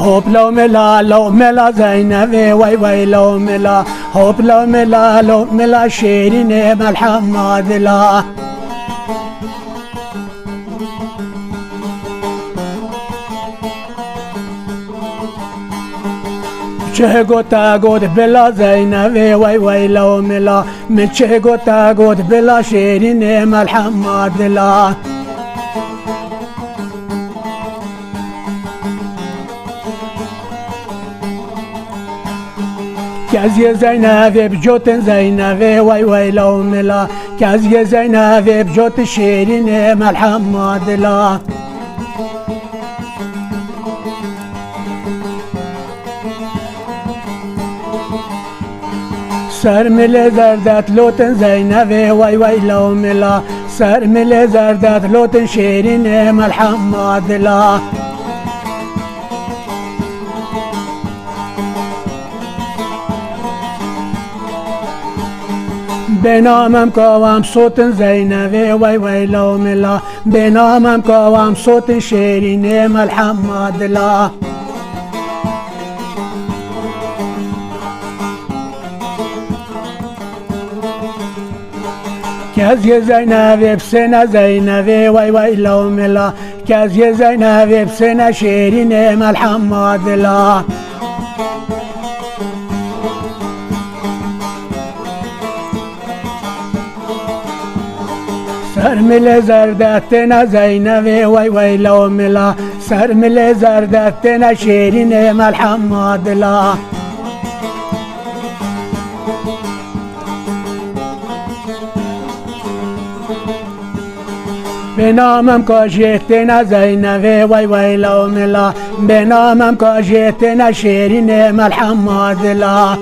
هوب لو ملا زينب وي وي لو ملا هوب لو ملا شيرين محمد لا چه گوتا گوت بلا زینب وی وی لو ملا من چه گوتا گوت بلا شیرین محمد لا کازی زینب بجوت زینب وی وی لو ملا کازی زینب بجوت شیرین محمد لا سر مل زردت لوتن زینب وی وی لو ملا سر مل زردت لوتن شیرین محمد لا بنامم کوام صوت زینب وی وی لو ملا بنامم کوام صوت شیرین محمد لا کازی زینب بسنا زینب وی وی لو ملا کازی زینب بسنا شیرین محمد لا سر مل زردتنا زینب وی وی لو ملا سر مل زردتنا شیرین محمد لا بنامم کاشتنا زینب وی وی لو ملا بنامم کاشتنا شیرین محمد لا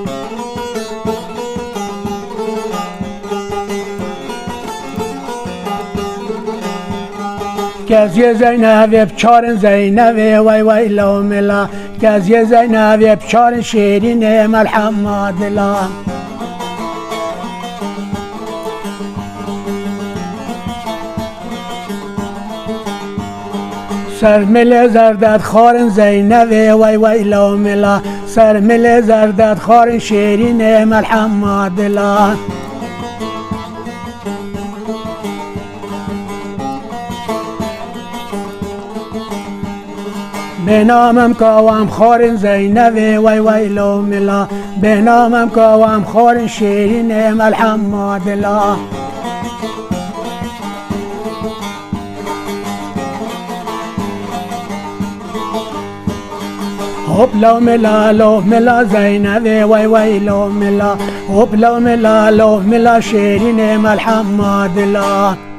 کازی زینب بچار زینب وی وی لو ملا کازی زینب بچار شیرین محمد لا سر مل زردت خارن زینب وی وی لو ملا سر مل زردت خارن شیرین محمد لا بنامم کوام خارن زینب وی وی لو ملا بنامم کوام خارن شیرین محمد لا هوب لو ملا زینب وی وی لو ملا هوب لو ملا شیرین محمد لا